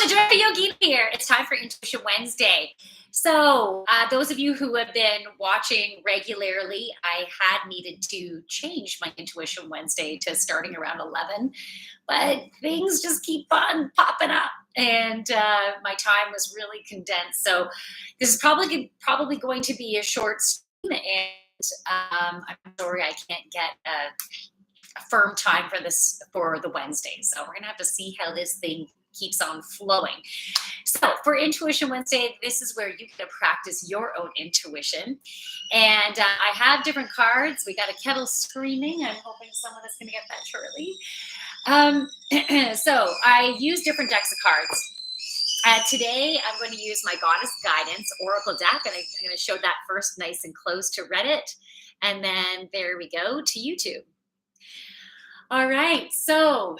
the Joy Yogini here. It's time for Intuition Wednesday. So, those of you who have been watching regularly, I had needed to change my Intuition Wednesday to starting around 11, but things just keep on popping up, and my time was really condensed. So, this is probably going to be a short stream, and I'm sorry I can't get a firm time for this for the Wednesday. So, we're gonna have to see how this thing keeps on flowing. So for Intuition Wednesday, this is where you get to practice your own intuition. And I have different cards. We got a kettle screaming. I'm hoping someone is going to get that shortly. So I use different decks of cards. Today, I'm going to use my Goddess Guidance Oracle deck, and I'm going to show that first nice and close to Reddit. And then there we go to YouTube. All right, so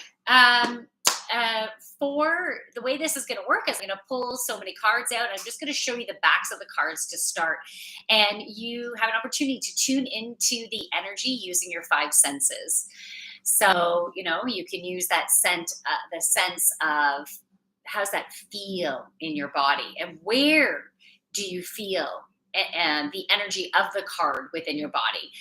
for the way this is going to work is I'm going to pull so many cards out. I'm just going to show you the backs of the cards to start. And you have an opportunity to tune into the energy using your five senses. So, you can use that the sense of how's that feel in your body, and where do you feel and the energy of the card within your body.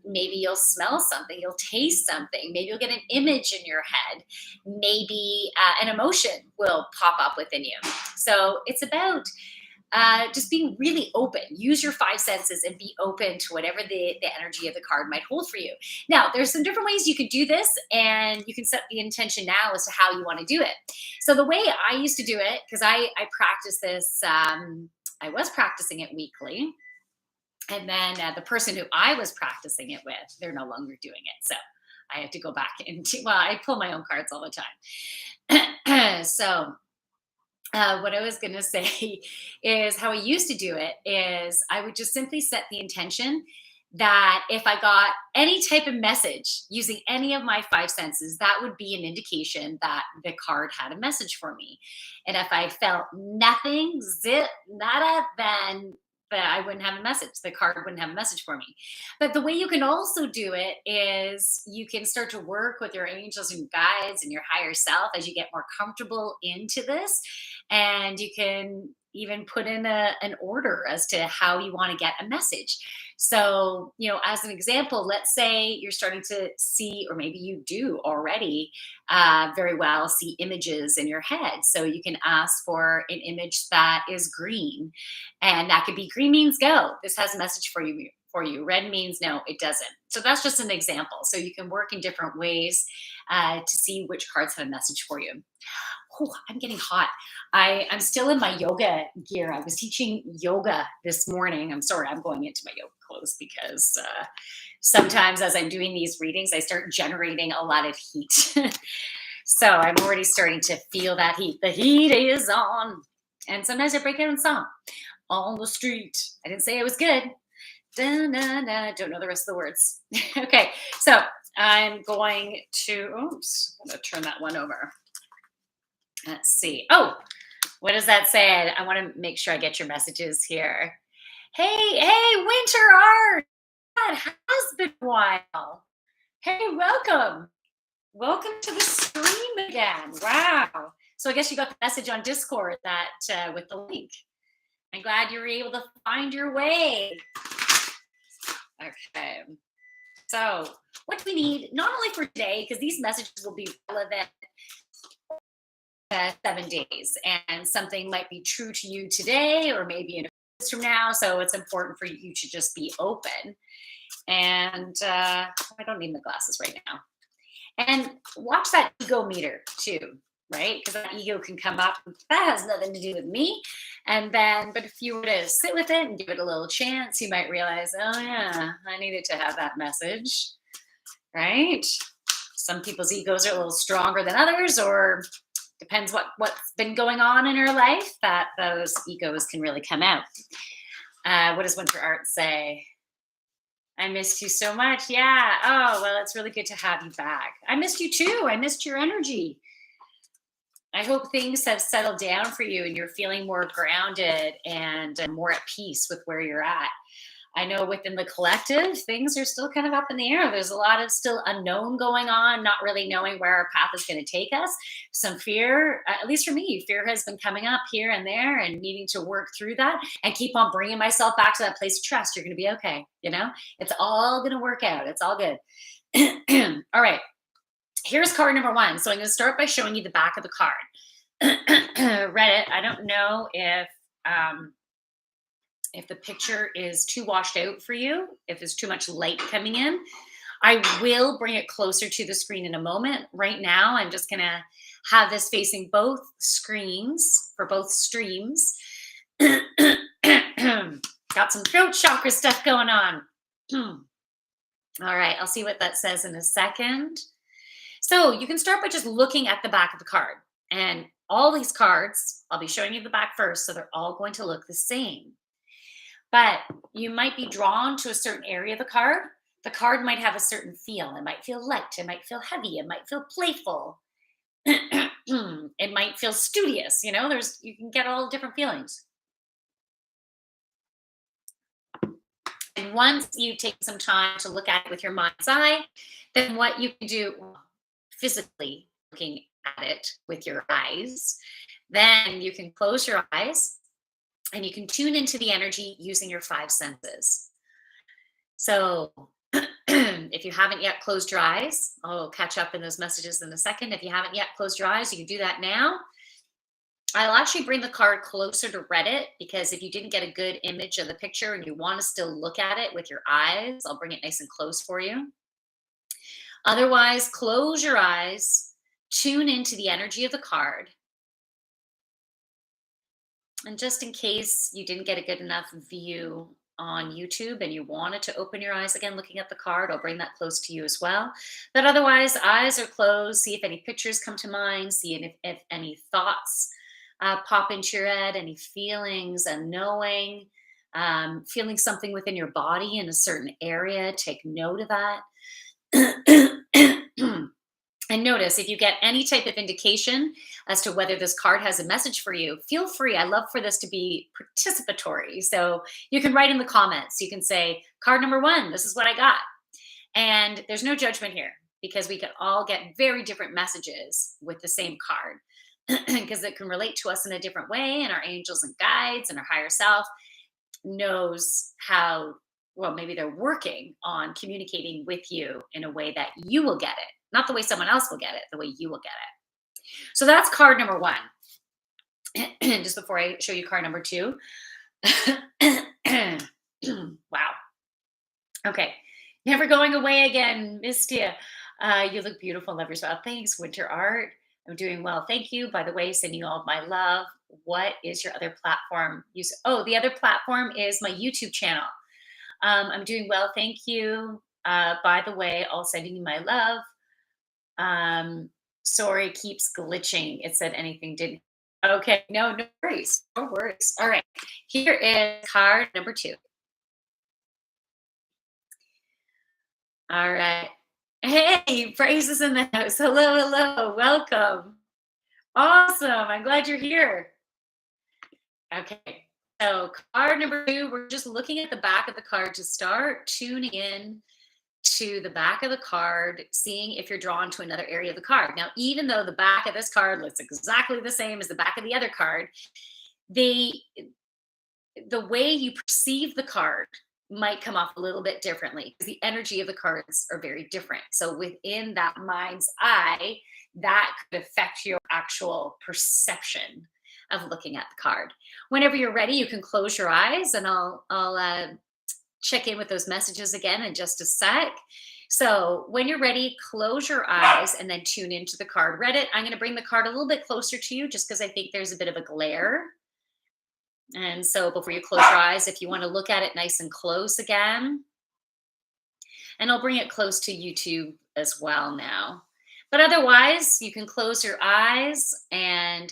Maybe you'll smell something, you'll taste something, maybe you'll get an image in your head, maybe an emotion will pop up within you. So it's about just being really open. Use your five senses and be open to whatever the energy of the card might hold for you. Now, there's some different ways you could do this, and you can set the intention now as to how you want to do it. So the way I used to do it, because I practice this, I was practicing it weekly. And then the person who I was practicing it with, they're no longer doing it. So I had to go back I pull my own cards all the time. So what I was going to say is how I used to do it is I would just simply set the intention that if I got any type of message using any of my five senses, that would be an indication that the card had a message for me. And if I felt nothing, zip, nada, then I wouldn't have a message. The card wouldn't have a message for me. But the way you can also do it is you can start to work with your angels and guides and your higher self as you get more comfortable into this. And you can even put in an order as to how you want to get a message. So, as an example, let's say you're starting to see, or maybe you do already very well, see images in your head. So you can ask for an image that is green. And that could be green means go. This has a message for you. Red means no, it doesn't. So that's just an example. So you can work in different ways to see which cards have a message for you. Oh, I'm getting hot. I'm still in my yoga gear. I was teaching yoga this morning. I'm sorry, I'm going into my yoga clothes because sometimes as I'm doing these readings, I start generating a lot of heat. So I'm already starting to feel that heat. The heat is on. And sometimes I break out in song. On the street. I didn't say it was good. Don't know the rest of the words. Okay, so I'm going to turn that one over. Let's see. Oh, what does that say? I want to make sure I get your messages here. Hey, Winter Art. That has been a while. Hey, welcome. Welcome to the stream again. Wow. So I guess you got the message on Discord that with the link. I'm glad you were able to find your way. Okay. So what do we need, not only for today, because these messages will be relevant 7 days, and something might be true to you today or maybe in a few years from now. So it's important for you to just be open. And I don't need my glasses right now. And watch that ego meter too, right? Because that ego can come up. That has nothing to do with me. And then, but if you were to sit with it and give it a little chance, you might realize, oh yeah, I needed to have that message, right? Some people's egos are a little stronger than others, or depends what's been going on in her life, that those egos can really come out. What does Winter Art say? I missed you so much. Yeah. Oh, well, it's really good to have you back. I missed you too. I missed your energy. I hope things have settled down for you and you're feeling more grounded and more at peace with where you're at. I know within the collective, things are still kind of up in the air. There's a lot of still unknown going on, not really knowing where our path is going to take us. Some fear, at least for me, fear has been coming up here and there and needing to work through that and keep on bringing myself back to that place of trust. You're going to be okay. It's all going to work out. It's all good. All right. Here's card number one. So I'm going to start by showing you the back of the card. Reddit, I don't know if the picture is too washed out for you, if there's too much light coming in. I will bring it closer to the screen in a moment. Right now, I'm just going to have this facing both screens for both streams. Got some throat chakra stuff going on. All right, I'll see what that says in a second. So you can start by just looking at the back of the card. And all these cards, I'll be showing you the back first, so they're all going to look the same. But you might be drawn to a certain area of the card. The card might have a certain feel. It might feel light. It might feel heavy. It might feel playful. It might feel studious. You can get all different feelings. And once you take some time to look at it with your mind's eye, then what you can do physically, looking at it with your eyes, then you can close your eyes and you can tune into the energy using your five senses. So if you haven't yet closed your eyes, I'll catch up in those messages in a second. If you haven't yet closed your eyes, you can do that now. I'll actually bring the card closer to Reddit because if you didn't get a good image of the picture and you want to still look at it with your eyes, I'll bring it nice and close for you. Otherwise, close your eyes, tune into the energy of the card. And just in case you didn't get a good enough view on YouTube and you wanted to open your eyes again looking at the card, I'll bring that close to you as well. But otherwise, eyes are closed. See if any pictures come to mind. See if any thoughts pop into your head, any feelings and knowing, feeling something within your body in a certain area. Take note of that. And notice if you get any type of indication as to whether this card has a message for you, feel free. I love for this to be participatory. So you can write in the comments. You can say, card number one, this is what I got. And there's no judgment here because we can all get very different messages with the same card because it can relate to us in a different way. And our angels and guides and our higher self knows how, well, maybe they're working on communicating with you in a way that you will get it. Not the way someone else will get it, the way you will get it. So that's card number one. Just before I show you card number two. Wow. Okay. Never going away again. Missed you. You look beautiful. Love yourself. Thanks, Winter Art. I'm doing well. Thank you. By the way, sending you all my love. What is your other platform? The other platform is my YouTube channel. I'm doing well. Thank you. By the way, I'll sending you my love. Sorry, it keeps glitching. It said anything didn't. Okay, no worries. No worries. All right. Here is card number two. All right. Hey, Praise is in the house. Hello. Welcome. Awesome. I'm glad you're here. Okay. So card number two, we're just looking at the back of the card to start tuning in to the back of the card, seeing if you're drawn to another area of the card. Now, even though the back of this card looks exactly the same as the back of the other card, the way you perceive the card might come off a little bit differently because the energy of the cards are very different. So within that mind's eye, that could affect your actual perception of looking at the card. Whenever you're ready, you can close your eyes and I'll check in with those messages again in just a sec. So when you're ready, close your eyes and then tune into the card. Reddit, I'm going to bring the card a little bit closer to you just because I think there's a bit of a glare. And so before you close your eyes, if you want to look at it nice and close again, and I'll bring it close to YouTube as well now. But otherwise, you can close your eyes and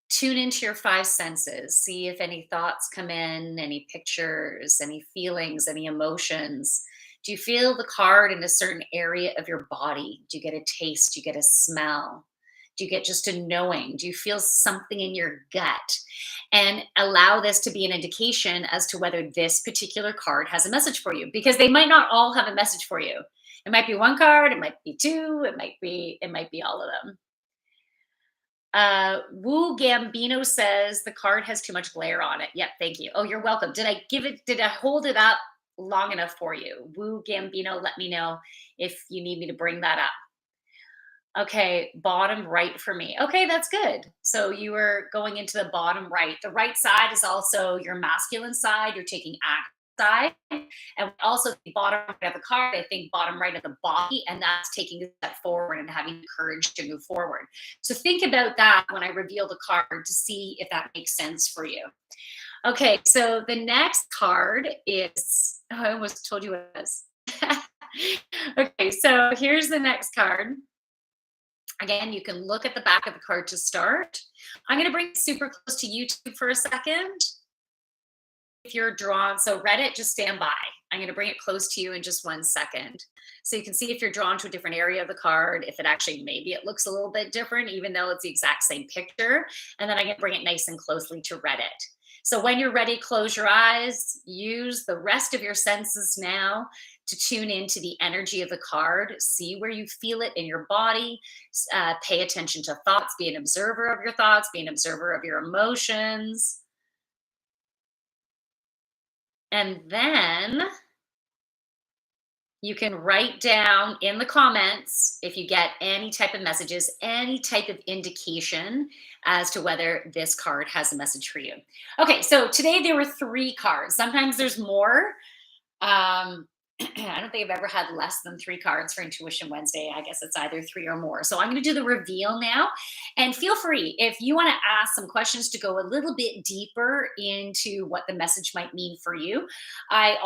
tune into your five senses. See if any thoughts come in, any pictures, any feelings, any emotions. Do you feel the card in a certain area of your body? Do you get a taste? Do you get a smell? Do you get just a knowing? Do you feel something in your gut? And allow this to be an indication as to whether this particular card has a message for you, because they might not all have a message for you. It might be one card, it might be two, it might be all of them. Wu Gambino says the card has too much glare on it. Yep, thank you. Oh, you're welcome. Did I hold it up long enough for you? Wu Gambino, let me know if you need me to bring that up. Okay, bottom right for me. Okay, that's good. So you were going into the bottom right. The right side is also your masculine side. You're taking act side. And also the bottom right of the card, I think bottom right of the body, and that's taking a step forward and having the courage to move forward. So think about that when I reveal the card to see if that makes sense for you. Okay, so the next card is, oh, I almost told you what it was. Okay, so here's the next card. Again, you can look at the back of the card to start. I'm going to bring it super close to YouTube for a second. If you're drawn, so Reddit, just stand by. I'm going to bring it close to you in just 1 second. So you can see if you're drawn to a different area of the card, if it actually, maybe it looks a little bit different, even though it's the exact same picture. And then I'm going to bring it nice and closely to Reddit. So when you're ready, close your eyes, use the rest of your senses now to tune into the energy of the card, see where you feel it in your body, pay attention to thoughts, be an observer of your thoughts, be an observer of your emotions. And then you can write down in the comments if you get any type of messages, any type of indication as to whether this card has a message for you. Okay, so today there were 3 cards. Sometimes there's more. I don't think I've ever had less than 3 cards for Intuition Wednesday. I guess it's either 3 or more. So I'm going to do the reveal now. And feel free, if you want to ask some questions to go a little bit deeper into what the message might mean for you. I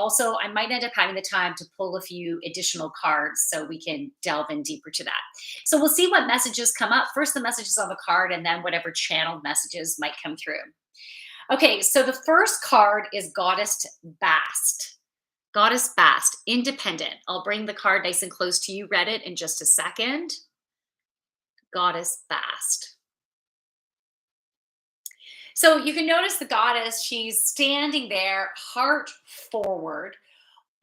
might end up having the time to pull a few additional cards so we can delve in deeper to that. So we'll see what messages come up. First, the messages on the card, and then whatever channeled messages might come through. Okay, so the first card is Goddess Bast. Goddess Bast, independent. I'll bring the card nice and close to you, Reddit, in just a second. Goddess Bast. So you can notice the goddess, she's standing there, heart forward,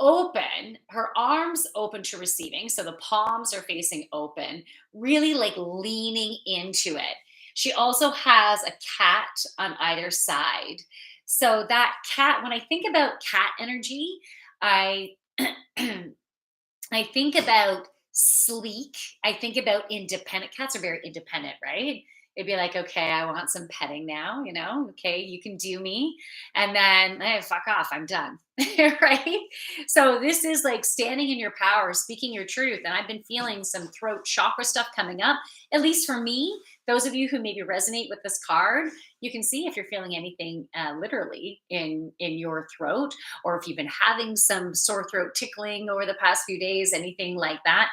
open, her arms open to receiving. So the palms are facing open, really like leaning into it. She also has a cat on either side. So that cat, when I think about cat energy, I I think about sleek. I think about independent. Cats are very independent, right? It'd be like, okay, I want some petting now, okay, you can do me. And then, hey, fuck off, I'm done. Right? So this is like standing in your power, speaking your truth. And I've been feeling some throat chakra stuff coming up, at least for me. Those of you who maybe resonate with this card, you can see if you're feeling anything literally in your throat, or if you've been having some sore throat tickling over the past few days, anything like that.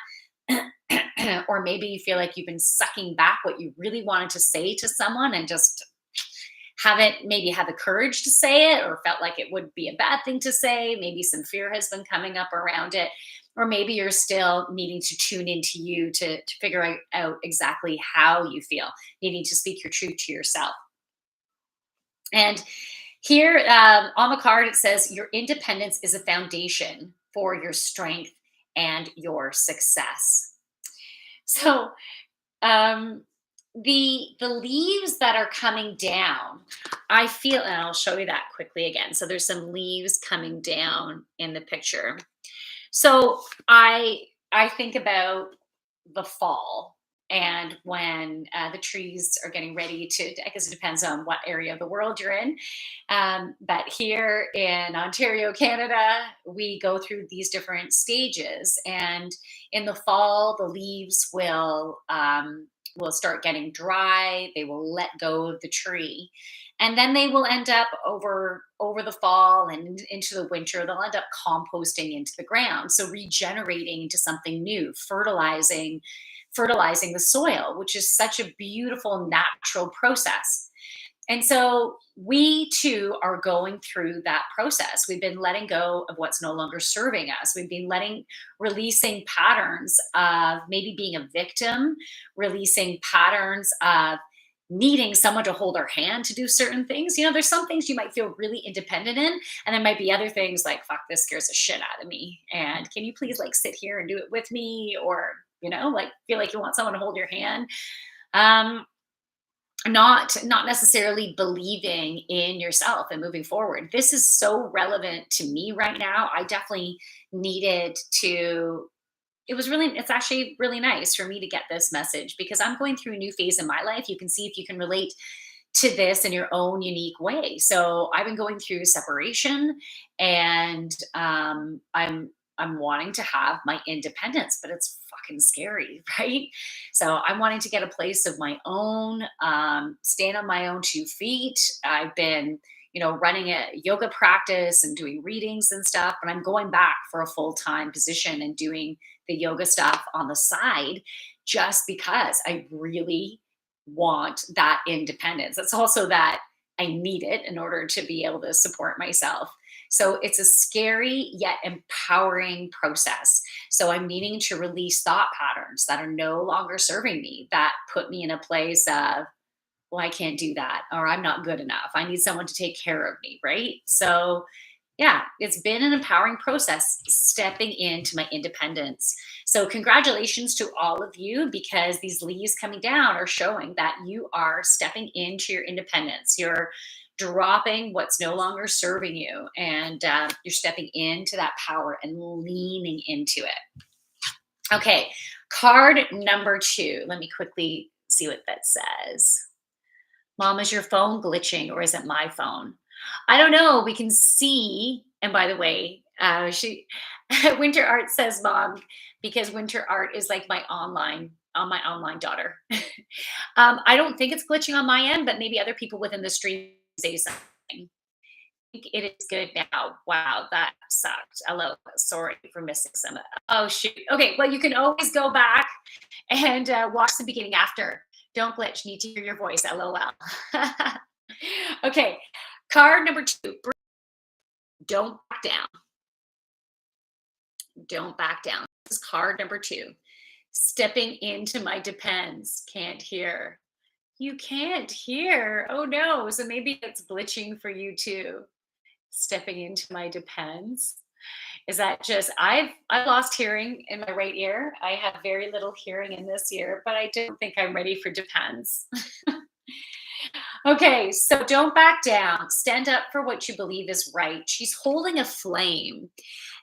Or maybe you feel like you've been sucking back what you really wanted to say to someone and just haven't maybe had the courage to say it, or felt like it would be a bad thing to say. Maybe some fear has been coming up around it. Or maybe you're still needing to tune into you to figure out exactly how you feel, needing to speak your truth to yourself. And here on the card, it says your independence is a foundation for your strength and your success. So the leaves that are coming down, I feel, and I'll show you that quickly again. So there's some leaves coming down in the picture. So I think about the fall, and when the trees are getting ready to, I guess it depends on what area of the world you're in. But here in Ontario, Canada, we go through these different stages. And in the fall, the leaves will start getting dry. They will let go of the tree. And then they will end up over the fall and into the winter, they'll end up composting into the ground. So regenerating into something new, fertilizing the soil, which is such a beautiful natural process. And so we too are going through that process. We've been letting go of what's no longer serving us. We've been releasing patterns of maybe being a victim, releasing patterns of needing someone to hold our hand to do certain things. There's some things you might feel really independent in, and there might be other things like, fuck, this scares the shit out of me. And can you please like sit here and do it with me? Or, like feel like you want someone to hold your hand. Um, not necessarily believing in yourself and moving forward. This is so relevant to me right now. I definitely needed to it's actually really nice for me to get this message because I'm going through a new phase in my life. You can see if you can relate to this in your own unique way. So I've been going through separation, and I'm wanting to have my independence, but it's fucking scary, right? So I'm wanting to get a place of my own, stand on my own 2 feet. I've been, running a yoga practice and doing readings and stuff, but I'm going back for a full time position and doing the yoga stuff on the side just because I really want that independence. It's also that I need it in order to be able to support myself. So it's a scary yet empowering process. So I'm needing to release thought patterns that are no longer serving me, that put me in a place of, well, I can't do that, or I'm not good enough. I need someone to take care of me, right? So yeah, it's been an empowering process stepping into my independence. So, congratulations to all of you because these leaves coming down are showing that you are stepping into your independence. You're dropping what's no longer serving you, and you're stepping into that power and leaning into it. Okay, card number 2. Let me quickly see what that says. Mom, is your phone glitching or is it my phone? I don't know. We can see. And by the way, she Winter Art says mom because Winter Art is like my online daughter. I don't think it's glitching on my end, but maybe other people within the stream say something. I think it is good now. Wow, that sucked. Hello, sorry for missing some. Oh shoot. Okay, well you can always go back and watch the beginning after. Don't glitch. Need to hear your voice. LOL. Okay, card number 2. Don't back down. Don't back down. This is card number 2. Stepping into my depends. Can't hear. You can't hear. Oh no. So maybe it's glitching for you too. Stepping into my depends. Is that just I lost hearing in my right ear. I have very little hearing in this ear, but I don't think I'm ready for depends. Okay, so don't back down. Stand up for what you believe is right. She's holding a flame,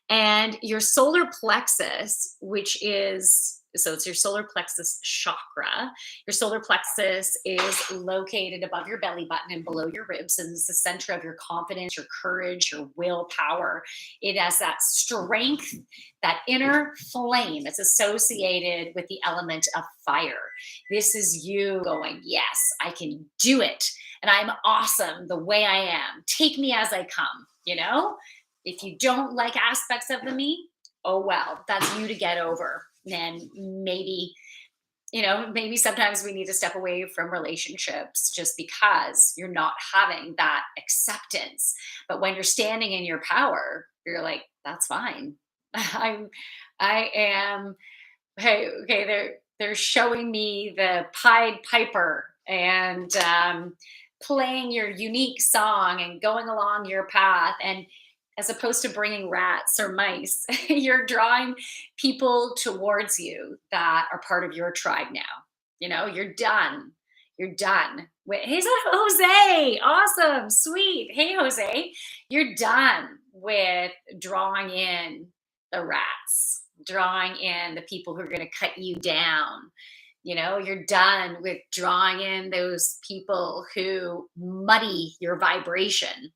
and your solar plexus, which is so it's your solar plexus chakra. Your solar plexus is located above your belly button and below your ribs, and it's the center of your confidence, your courage, your willpower. It has that strength, that inner flame. It's associated with the element of fire. This is you going, yes, I can do it. And I'm awesome the way I am. Take me as I come, If you don't like aspects of the me, oh well, that's you to get over. And maybe sometimes we need to step away from relationships just because you're not having that acceptance. But when you're standing in your power, you're like, that's fine. I am hey, okay, they're showing me the Pied Piper and playing your unique song and going along your path. And as opposed to bringing rats or mice, you're drawing people towards you that are part of your tribe now. You're done. You're done. Hey, is that Jose? Awesome. Sweet. Hey, Jose. You're done with drawing in the rats, drawing in the people who are going to cut you down. You're done with drawing in those people who muddy your vibration.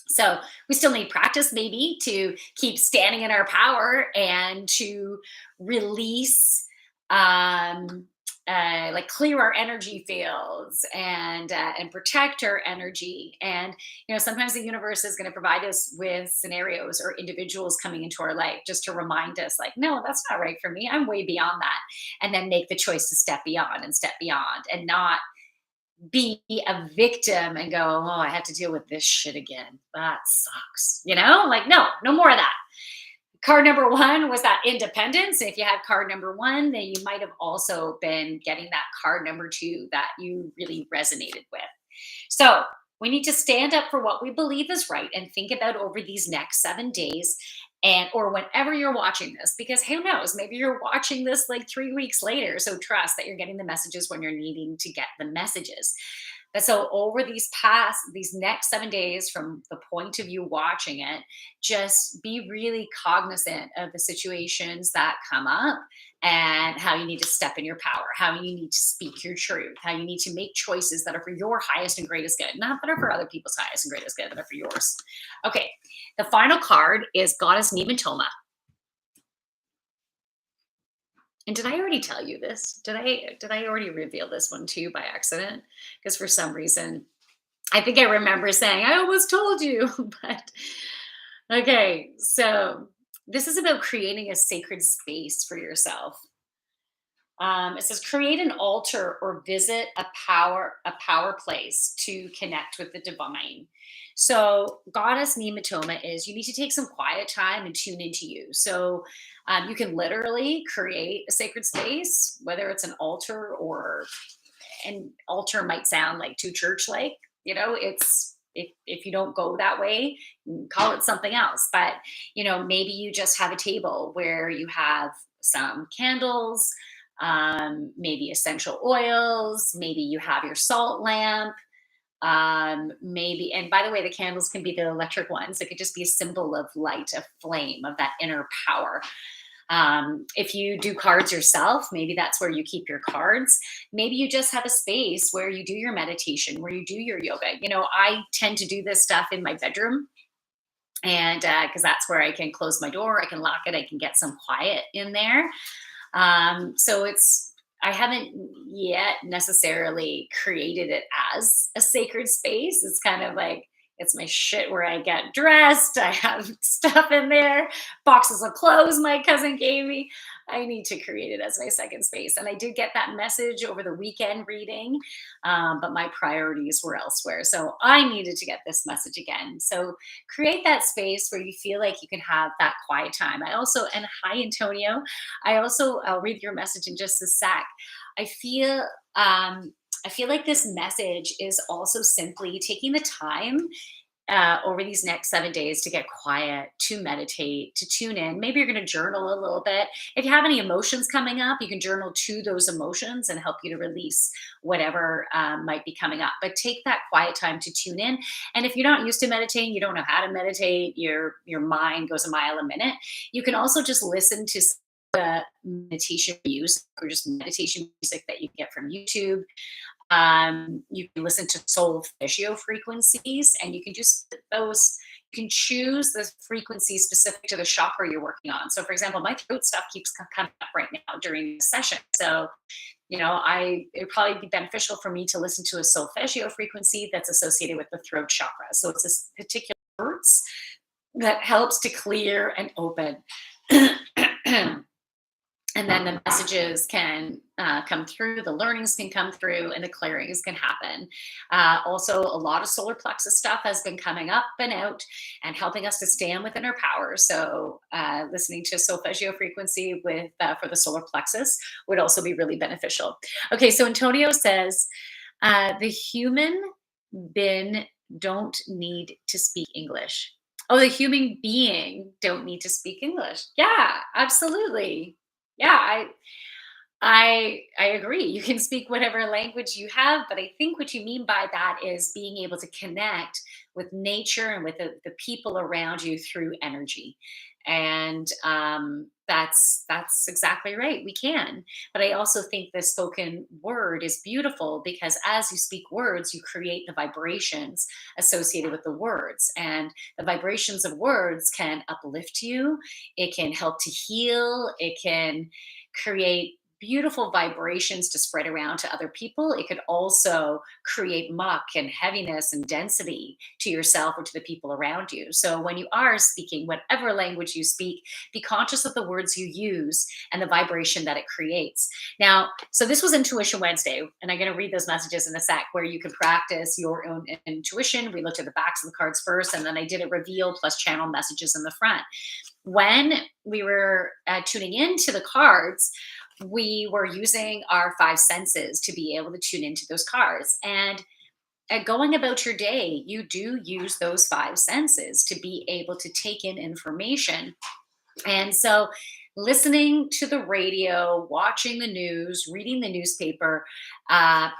So we still need practice maybe to keep standing in our power and to release, like clear our energy fields and protect our energy. And sometimes the universe is going to provide us with scenarios or individuals coming into our life just to remind us, like, no, that's not right for me. I'm way beyond that, and then make the choice to step beyond and not be a victim and go, oh, I have to deal with this shit again. That sucks. Like, no, no more of that. Card number one was that independence. If you had card number one, then you might have also been getting that card number two that you really resonated with. So we need to stand up for what we believe is right and think about over these next 7 days and or whenever you're watching this, because who knows, maybe you're watching this like 3 weeks later. So trust that you're getting the messages when you're needing to get the messages. But so over these next 7 days, from the point of view watching it, just be really cognizant of the situations that come up and how you need to step in your power, how you need to speak your truth, how you need to make choices that are for your highest and greatest good, not that are for other people's highest and greatest good, that are for yours. Okay, the final card is Goddess Nematoma. And did I already tell you this? Did I already reveal this one to you by accident? Because for some reason, I think I remember saying, I almost told you. But okay, so this is about creating a sacred space for yourself. It says create an altar or visit a power place to connect with the divine. So Goddess Nematoma is you need to take some quiet time and tune into you. So you can literally create a sacred space, whether it's an altar or an altar might sound like too church like. It's if you don't go that way, call it something else. But maybe you just have a table where you have some candles, maybe essential oils, maybe you have your salt lamp, maybe, and by the way, the candles can be the electric ones. It could just be a symbol of light, of flame, of that inner power. If you do cards yourself, maybe that's where you keep your cards. Maybe you just have a space where you do your meditation, where you do your yoga. I tend to do this stuff in my bedroom, and because that's where I can close my door, I can lock it, I can get some quiet in there. So I haven't yet necessarily created it as a sacred space. It's kind of like it's my shit where I get dressed. I have stuff in there, boxes of clothes my cousin gave me. I need to create it as my second space. And I did get that message over the weekend reading, but my priorities were elsewhere. So I needed to get this message again. So create that space where you feel like you can have that quiet time. And hi, Antonio. I'll read your message in just a sec. I feel, I feel like this message is also simply taking the time over these next 7 days to get quiet, to meditate, to tune in. Maybe you're going to journal a little bit. If you have any emotions coming up, you can journal to those emotions and help you to release whatever might be coming up. But take that quiet time to tune in. And if you're not used to meditating, you don't know how to meditate, your mind goes a mile a minute. You can also just listen to the meditation music or just meditation music that you get from YouTube. You can listen to solfeggio frequencies, and you can just those. You can choose the frequency specific to the chakra you're working on. So, for example, my throat stuff keeps coming up right now during the session. So, it'd probably be beneficial for me to listen to a solfeggio frequency that's associated with the throat chakra. So, it's this particular hertz that helps to clear and open. And then the messages can come through, the learnings can come through, and the clearings can happen. Also, a lot of solar plexus stuff has been coming up and out and helping us to stand within our power. So, listening to solfeggio frequency for the solar plexus would also be really beneficial. Okay, so Antonio says the human bin don't need to speak English. Oh, the human being don't need to speak English. Yeah, absolutely. Yeah, I agree. You can speak whatever language you have, but I think what you mean by that is being able to connect with nature and with the people around you through energy. And that's exactly right. We can, but I also think the spoken word is beautiful because as you speak words, you create the vibrations associated with the words, and the vibrations of words can uplift you. It can help to heal. It can create beautiful vibrations to spread around to other people. It could also create muck and heaviness and density to yourself or to the people around you. So when you are speaking, whatever language you speak, be conscious of the words you use and the vibration that it creates. Now, so this was Intuition Wednesday, and I'm going to read those messages in a sec where you can practice your own intuition. We looked at the backs of the cards first, and then I did a reveal plus channel messages in the front. When we were tuning into the cards, we were using our five senses to be able to tune into those cards. And going about your day, you do use those five senses to be able to take in information. And so, listening to the radio, watching the news, reading the newspaper,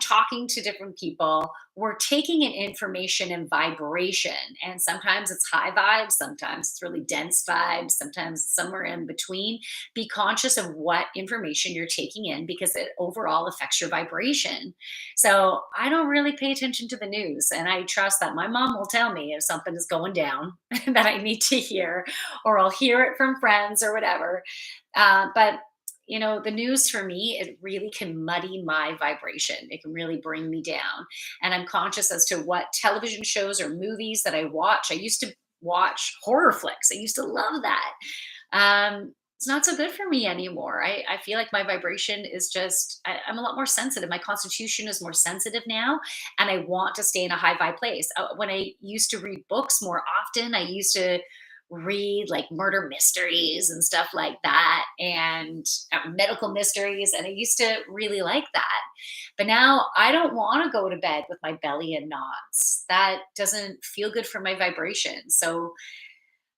talking to different people, we're taking in information and vibration. And sometimes it's high vibes, sometimes it's really dense vibes, sometimes it's somewhere in between. Be conscious of what information you're taking in because it overall affects your vibration. So, I don't really pay attention to the news, and I trust that my mom will tell me if something is going down that I need to hear, or I'll hear it from friends or whatever. But the news for me, it really can muddy my vibration. It can really bring me down. And I'm conscious as to what television shows or movies that I watch. I used to watch horror flicks. I used to love that. It's not so good for me anymore. I feel like my vibration is just, I'm a lot more sensitive. My constitution is more sensitive now, and I want to stay in a high vibe place. When I used to read books more often, I used to read like murder mysteries and stuff like that, and medical mysteries, and I used to really like that. But now I don't want to go to bed with my belly in knots. That doesn't feel good for my vibration. So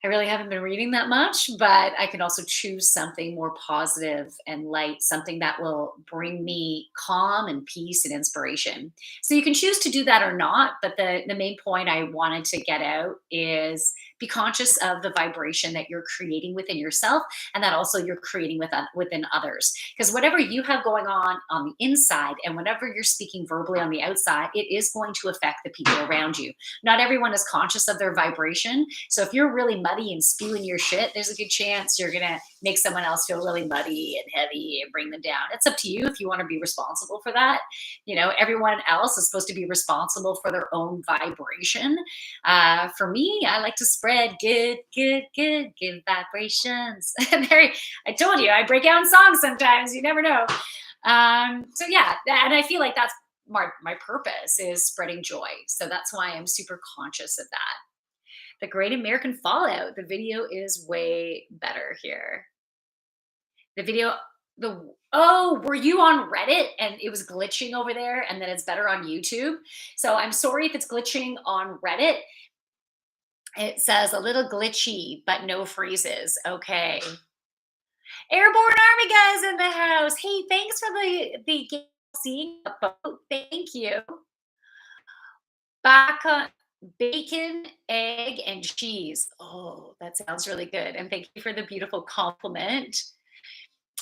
I really haven't been reading that much, but I can also choose something more positive and light, something that will bring me calm and peace and inspiration. So you can choose to do that or not, but the main point I wanted to get out is be conscious of the vibration that you're creating within yourself, and that also you're creating within others. Because whatever you have going on the inside, and whenever you're speaking verbally on the outside, it is going to affect the people around you. Not everyone is conscious of their vibration. So if you're really muddy and spewing your shit, there's a good chance you're going to make someone else feel really muddy and heavy and bring them down. It's up to you if you want to be responsible for that. Everyone else is supposed to be responsible for their own vibration. For me, I like to spread good vibrations. I told you, I break out in songs sometimes. You never know. So yeah, and I feel like that's my purpose is spreading joy. So that's why I'm super conscious of that. The Great American Fallout. The video is way better here. The video, were you on Reddit and it was glitching over there and then it's better on YouTube? So I'm sorry if it's glitching on Reddit. It says a little glitchy, but no freezes. Okay. Airborne Army guys in the house. Hey, thanks for the seeing the boat. Thank you. Back on bacon, egg, and cheese. Oh, that sounds really good. And thank you for the beautiful compliment.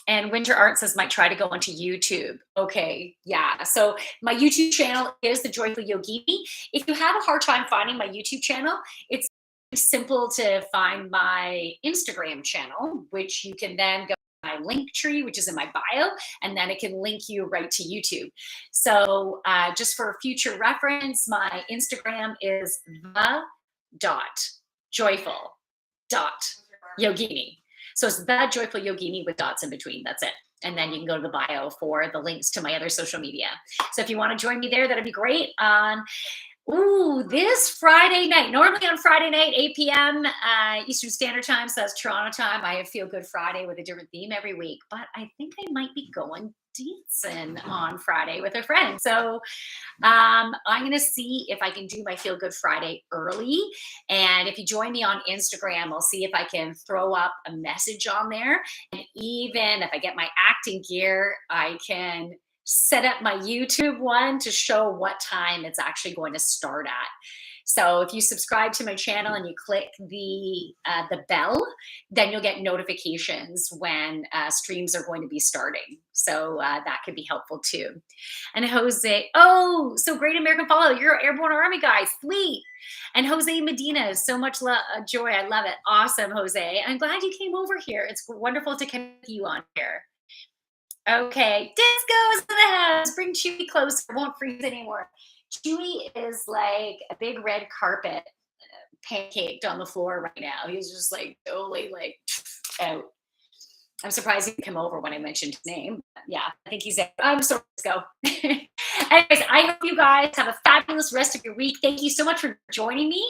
And Winter Art says, might try to go onto YouTube. Okay, yeah. So my YouTube channel is The Joyful Yogini. If you have a hard time finding my YouTube channel, it's simple to find my Instagram channel, which you can then go to my link tree, which is in my bio, and then it can link you right to YouTube. So just for future reference, my Instagram is the.joyful.yogini. So it's The Joyful Yogini with dots in between. That's it. And then you can go to the bio for the links to my other social media. So if you want to join me there, that'd be great. This Friday night, normally on Friday night, 8 p.m. Eastern Standard Time, so that's Toronto time. I have Feel Good Friday with a different theme every week, but I think I might be going dancing on Friday with a friend. So I'm going to see if I can do my Feel Good Friday early. And if you join me on Instagram, I'll see if I can throw up a message on there. And even if I get my acting gear, I can set up my YouTube one to show what time it's actually going to start at. So if you subscribe to my channel and you click the bell, then you'll get notifications when streams are going to be starting. So that could be helpful too. And Jose, so Great American Fallout, you're an Airborne Army guy, sweet. And Jose Medina, so much joy, I love it. Awesome, Jose. I'm glad you came over here. It's wonderful to connect you on here. Okay, Disco's in the house. Bring Chewy closer. Won't freeze anymore. Chewy is like a big red carpet pancaked on the floor right now. He's just like totally like out. I'm surprised he came over when I mentioned his name. Yeah, I think he's out. I'm sorry, let's go. Anyways, I hope you guys have a fabulous rest of your week. Thank you so much for joining me.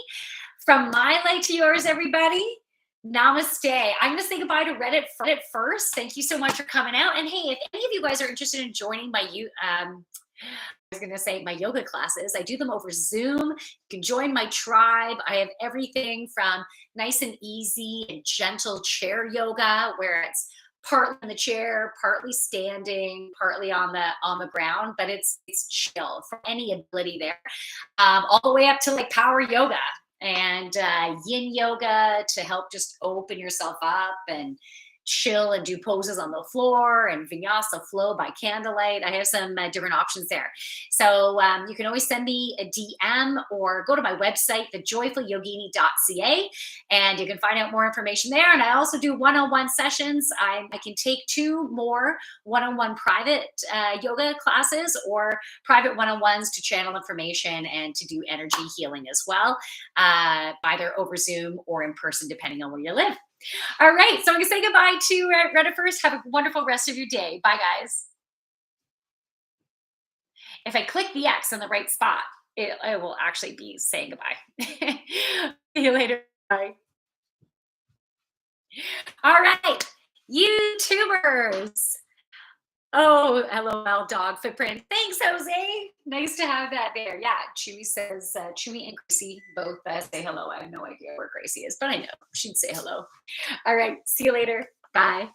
From my light to yours, everybody. Namaste. I'm going to say goodbye to Reddit first. Thank you so much for coming out. And hey, if any of you guys are interested in joining my I was going to say my yoga classes. I do them over Zoom. You can join my tribe. I have everything from nice and easy and gentle chair yoga where it's partly in the chair, partly standing, partly on the ground, but it's chill for any ability there. All the way up to like power yoga and yin yoga to help just open yourself up and chill and do poses on the floor and vinyasa flow by candlelight. I have some different options there. So you can always send me a DM or go to my website, thejoyfulyogini.ca, and you can find out more information there. And I also do one-on-one sessions. I can take 2 more one-on-one private yoga classes or private one-on-ones to channel information and to do energy healing as well, either over Zoom or in person, depending on where you live. All right, so I'm going to say goodbye to Reddit first. Have a wonderful rest of your day. Bye, guys. If I click the X in the right spot, it will actually be saying goodbye. See you later. Bye. All right, YouTubers. Oh, LOL dog footprint. Thanks, Jose. Nice to have that there. Yeah, Chewy says, Chewy and Gracie both say hello. I have no idea where Gracie is, but I know she'd say hello. All right, see you later. Bye.